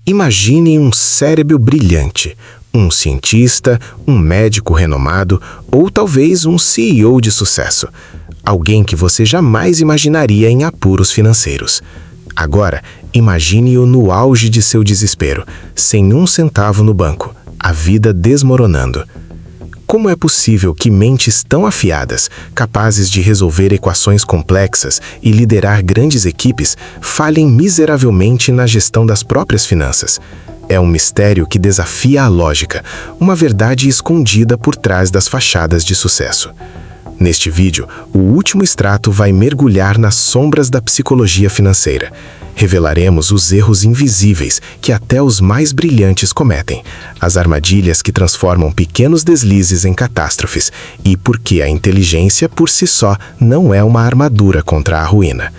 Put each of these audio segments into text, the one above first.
Imagine um cérebro brilhante, um cientista, um médico renomado ou talvez um CEO de sucesso. Alguém que você jamais imaginaria em apuros financeiros. Agora, imagine-o no auge de seu desespero, sem um centavo no banco, a vida desmoronando. Como é possível que mentes tão afiadas, capazes de resolver equações complexas e liderar grandes equipes, falhem miseravelmente na gestão das próprias finanças? É um mistério que desafia a lógica, uma verdade escondida por trás das fachadas de sucesso. Neste vídeo, o último extrato vai mergulhar nas sombras da psicologia financeira. Revelaremos os erros invisíveis que até os mais brilhantes cometem, as armadilhas que transformam pequenos deslizes em catástrofes e por que a inteligência por si só não é uma armadura contra a ruína.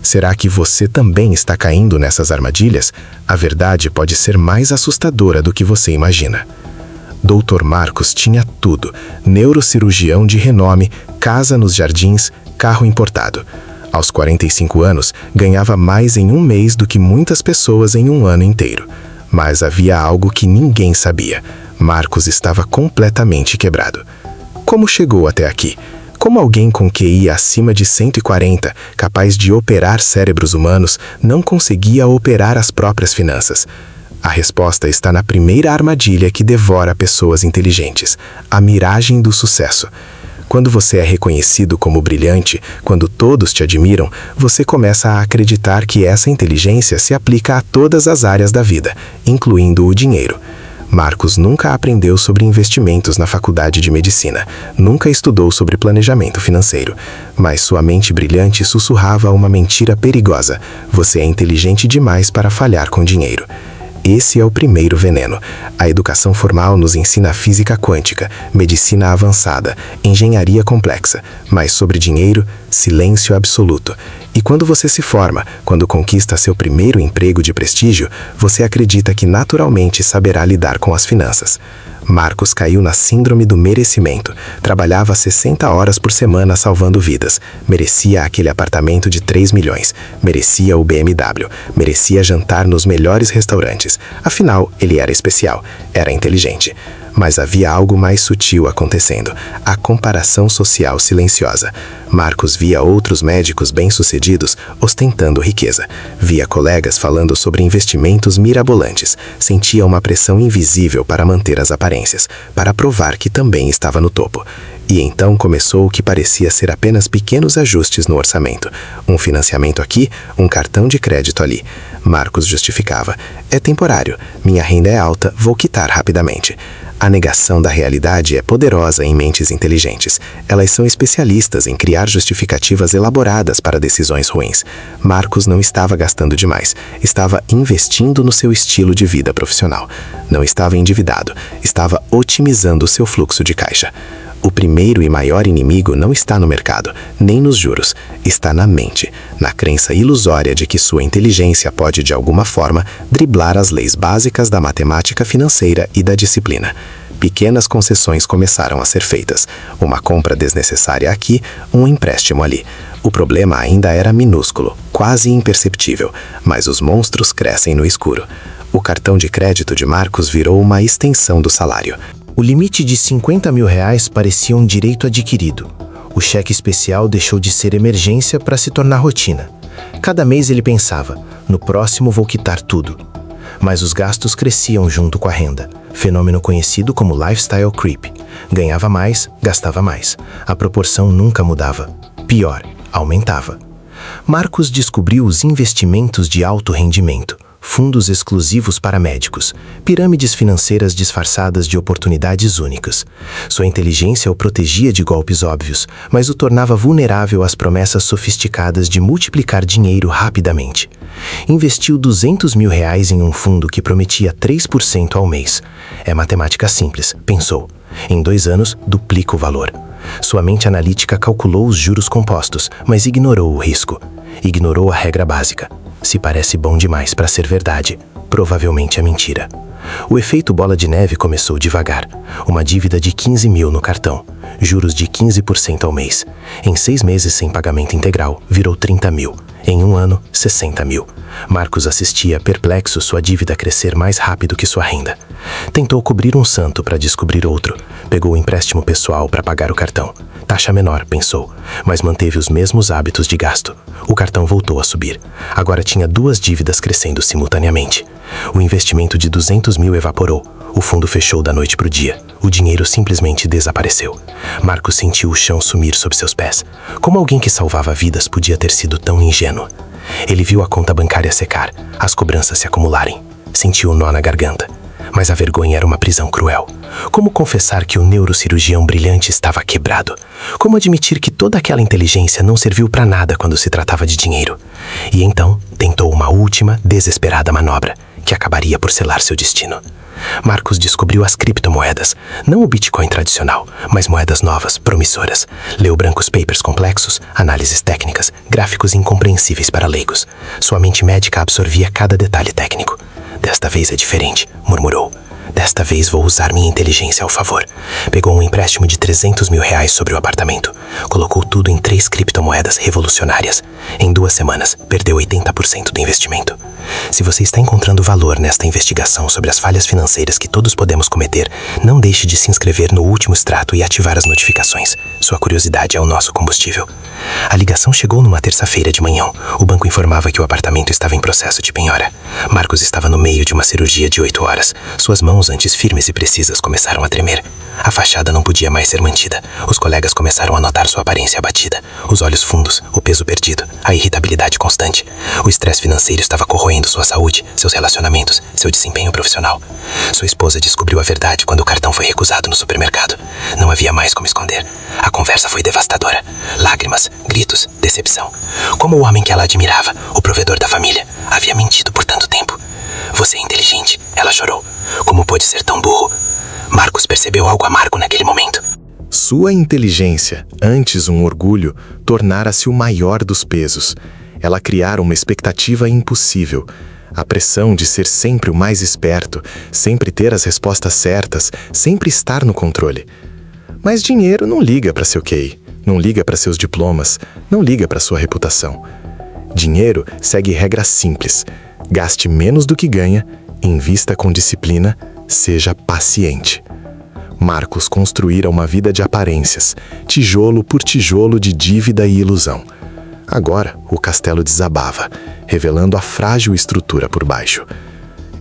Será que você também está caindo nessas armadilhas? A verdade pode ser mais assustadora do que você imagina. Dr. Marcos tinha tudo: neurocirurgião de renome, casa nos Jardins, carro importado. Aos 45 anos, ganhava mais em um mês do que muitas pessoas em um ano inteiro. Mas havia algo que ninguém sabia: Marcos estava completamente quebrado. Como chegou até aqui? Como alguém com QI acima de 140, capaz de operar cérebros humanos, não conseguia operar as próprias finanças? A resposta está na primeira armadilha que devora pessoas inteligentes: a miragem do sucesso. Quando você é reconhecido como brilhante, quando todos te admiram, você começa a acreditar que essa inteligência se aplica a todas as áreas da vida, incluindo o dinheiro. Marcos nunca aprendeu sobre investimentos na faculdade de medicina, nunca estudou sobre planejamento financeiro, mas sua mente brilhante sussurrava uma mentira perigosa: você é inteligente demais para falhar com dinheiro. Esse é o primeiro veneno. A educação formal nos ensina física quântica, medicina avançada, engenharia complexa, mas sobre dinheiro, silêncio absoluto. E quando você se forma, quando conquista seu primeiro emprego de prestígio, você acredita que naturalmente saberá lidar com as finanças. Marcos caiu na síndrome do merecimento. Trabalhava 60 horas por semana salvando vidas. Merecia aquele apartamento de 3 milhões. Merecia o BMW. Merecia jantar nos melhores restaurantes. Afinal, ele era especial. Era inteligente. Mas havia algo mais sutil acontecendo: a comparação social silenciosa. Marcos via outros médicos bem-sucedidos ostentando riqueza. Via colegas falando sobre investimentos mirabolantes. Sentia uma pressão invisível para manter as aparências, para provar que também estava no topo. E então começou o que parecia ser apenas pequenos ajustes no orçamento. Um financiamento aqui, um cartão de crédito ali. Marcos justificava: é temporário, minha renda é alta, vou quitar rapidamente. A negação da realidade é poderosa em mentes inteligentes. Elas são especialistas em criar justificativas elaboradas para decisões ruins. Marcos não estava gastando demais, estava investindo no seu estilo de vida profissional. Não estava endividado, estava otimizando o seu fluxo de caixa. O primeiro e maior inimigo não está no mercado, nem nos juros. Está na mente, na crença ilusória de que sua inteligência pode, de alguma forma, driblar as leis básicas da matemática financeira e da disciplina. Pequenas concessões começaram a ser feitas. Uma compra desnecessária aqui, um empréstimo ali. O problema ainda era minúsculo, quase imperceptível, mas os monstros crescem no escuro. O cartão de crédito de Marcos virou uma extensão do salário. O limite de 50 mil reais parecia um direito adquirido. O cheque especial deixou de ser emergência para se tornar rotina. Cada mês ele pensava: no próximo vou quitar tudo. Mas os gastos cresciam junto com a renda, fenômeno conhecido como lifestyle creep. Ganhava mais, gastava mais. A proporção nunca mudava. Pior, aumentava. Marcos descobriu os investimentos de alto rendimento, fundos exclusivos para médicos, pirâmides financeiras disfarçadas de oportunidades únicas. Sua inteligência o protegia de golpes óbvios, mas o tornava vulnerável às promessas sofisticadas de multiplicar dinheiro rapidamente. Investiu 200 mil reais em um fundo que prometia 3% ao mês. É matemática simples, pensou. Em 2 anos, duplica o valor. Sua mente analítica calculou os juros compostos, mas ignorou o risco. Ignorou a regra básica: se parece bom demais para ser verdade, provavelmente é mentira. O efeito bola de neve começou devagar. Uma dívida de 15 mil no cartão, juros de 15% ao mês. Em 6 meses sem pagamento integral, virou 30 mil. Em 1 ano, 60 mil. Marcos assistia perplexo sua dívida crescer mais rápido que sua renda. Tentou cobrir um santo para descobrir outro. Pegou o empréstimo pessoal para pagar o cartão. Taxa menor, pensou, mas manteve os mesmos hábitos de gasto. O cartão voltou a subir. Agora tinha 2 dívidas crescendo simultaneamente. O investimento de 200 mil evaporou. O fundo fechou da noite para o dia. O dinheiro simplesmente desapareceu. Marcos sentiu o chão sumir sob seus pés. Como alguém que salvava vidas podia ter sido tão ingênuo? Ele viu a conta bancária secar, as cobranças se acumularem. Sentiu um nó na garganta. Mas a vergonha era uma prisão cruel. Como confessar que o neurocirurgião brilhante estava quebrado? Como admitir que toda aquela inteligência não serviu para nada quando se tratava de dinheiro? E então tentou uma última, desesperada manobra, que acabaria por selar seu destino. Marcos descobriu as criptomoedas, não o Bitcoin tradicional, mas moedas novas, promissoras. Leu brancos papers complexos, análises técnicas, gráficos incompreensíveis para leigos. Sua mente médica absorvia cada detalhe técnico. Desta vez é diferente, murmurou. Desta vez vou usar minha inteligência ao favor. Pegou um empréstimo de 300 mil reais sobre o apartamento. Colocou tudo em 3 criptomoedas revolucionárias. Em 2 semanas, perdeu 80% do investimento. Se você está encontrando valor nesta investigação sobre as falhas financeiras que todos podemos cometer, não deixe de se inscrever no último extrato e ativar as notificações. Sua curiosidade é o nosso combustível. A ligação chegou numa terça-feira de manhã. O banco informava que o apartamento estava em processo de penhora. Marcos estava no meio de uma cirurgia de 8 horas. Suas mãos, antes firmes e precisas, começaram a tremer. A fachada não podia mais ser mantida. Os colegas começaram a notar sua aparência abatida. Os olhos fundos, o peso perdido, a irritabilidade constante. O estresse financeiro estava corroendo sua saúde, seus relacionamentos, seu desempenho profissional. Sua esposa descobriu a verdade quando o cartão foi recusado no supermercado. Não havia mais como esconder. A conversa foi devastadora. Lágrimas, gritos, decepção. Como o homem que ela admirava, o provedor da família, havia mentido por tanto tempo. Você é inteligente, ela chorou. Como pôde ser tão burro? Marcos percebeu algo amargo naquele momento. Sua inteligência, antes um orgulho, tornara-se o maior dos pesos. Ela criara uma expectativa impossível. A pressão de ser sempre o mais esperto, sempre ter as respostas certas, sempre estar no controle. Mas dinheiro não liga para seu QI, não liga para seus diplomas, não liga para sua reputação. Dinheiro segue regras simples. Gaste menos do que ganha, invista com disciplina, seja paciente. Marcos construíra uma vida de aparências, tijolo por tijolo de dívida e ilusão. Agora, o castelo desabava, revelando a frágil estrutura por baixo.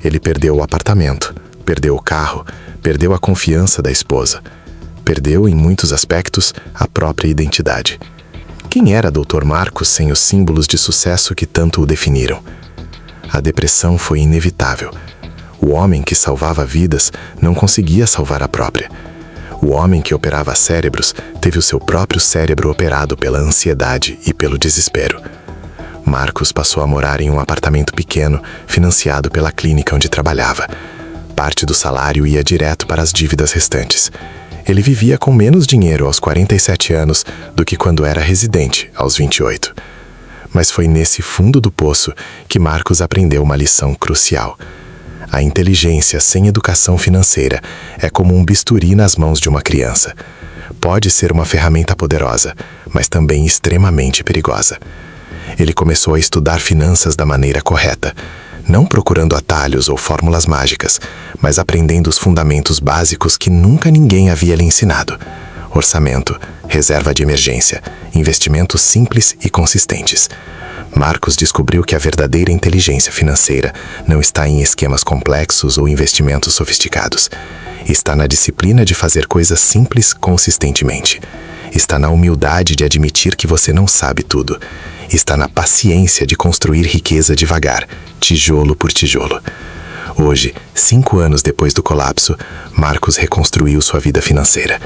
Ele perdeu o apartamento, perdeu o carro, perdeu a confiança da esposa. Perdeu, em muitos aspectos, a própria identidade. Quem era Dr. Marcos sem os símbolos de sucesso que tanto o definiram? A depressão foi inevitável. O homem que salvava vidas não conseguia salvar a própria. O homem que operava cérebros teve o seu próprio cérebro operado pela ansiedade e pelo desespero. Marcos passou a morar em um apartamento pequeno, financiado pela clínica onde trabalhava. Parte do salário ia direto para as dívidas restantes. Ele vivia com menos dinheiro aos 47 anos do que quando era residente, aos 28. Mas foi nesse fundo do poço que Marcos aprendeu uma lição crucial. A inteligência sem educação financeira é como um bisturi nas mãos de uma criança. Pode ser uma ferramenta poderosa, mas também extremamente perigosa. Ele começou a estudar finanças da maneira correta, não procurando atalhos ou fórmulas mágicas, mas aprendendo os fundamentos básicos que nunca ninguém havia lhe ensinado. Orçamento, reserva de emergência, investimentos simples e consistentes. Marcos descobriu que a verdadeira inteligência financeira não está em esquemas complexos ou investimentos sofisticados. Está na disciplina de fazer coisas simples consistentemente. Está na humildade de admitir que você não sabe tudo. Está na paciência de construir riqueza devagar, tijolo por tijolo. Hoje, 5 anos depois do colapso, Marcos reconstruiu sua vida financeira.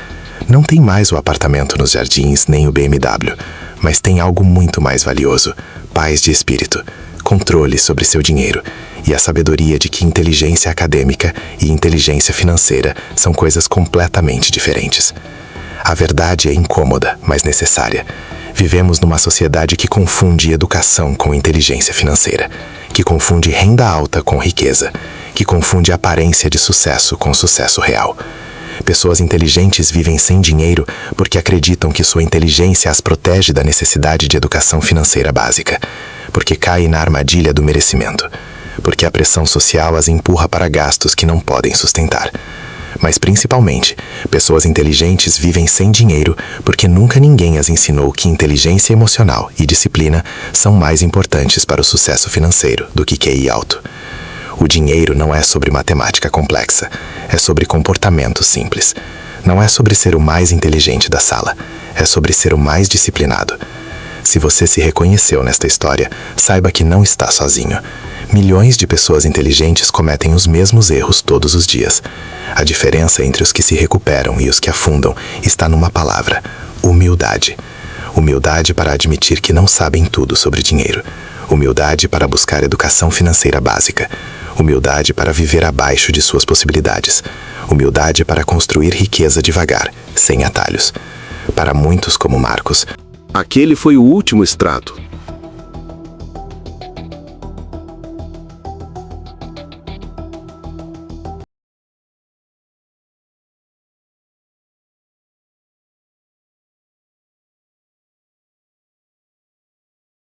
Não tem mais o apartamento nos jardins nem o BMW, mas tem algo muito mais valioso: paz de espírito, controle sobre seu dinheiro e a sabedoria de que inteligência acadêmica e inteligência financeira são coisas completamente diferentes. A verdade é incômoda, mas necessária. Vivemos numa sociedade que confunde educação com inteligência financeira, que confunde renda alta com riqueza, que confunde a aparência de sucesso com sucesso real. Pessoas inteligentes vivem sem dinheiro porque acreditam que sua inteligência as protege da necessidade de educação financeira básica, porque caem na armadilha do merecimento, porque a pressão social as empurra para gastos que não podem sustentar. Mas principalmente, pessoas inteligentes vivem sem dinheiro porque nunca ninguém as ensinou que inteligência emocional e disciplina são mais importantes para o sucesso financeiro do que QI alto. O dinheiro não é sobre matemática complexa, é sobre comportamento simples. Não é sobre ser o mais inteligente da sala, é sobre ser o mais disciplinado. Se você se reconheceu nesta história, saiba que não está sozinho. Milhões de pessoas inteligentes cometem os mesmos erros todos os dias. A diferença entre os que se recuperam e os que afundam está numa palavra: humildade. Humildade para admitir que não sabem tudo sobre dinheiro. Humildade para buscar educação financeira básica. Humildade para viver abaixo de suas possibilidades. Humildade para construir riqueza devagar, sem atalhos. Para muitos como Marcos, aquele foi o último extrato.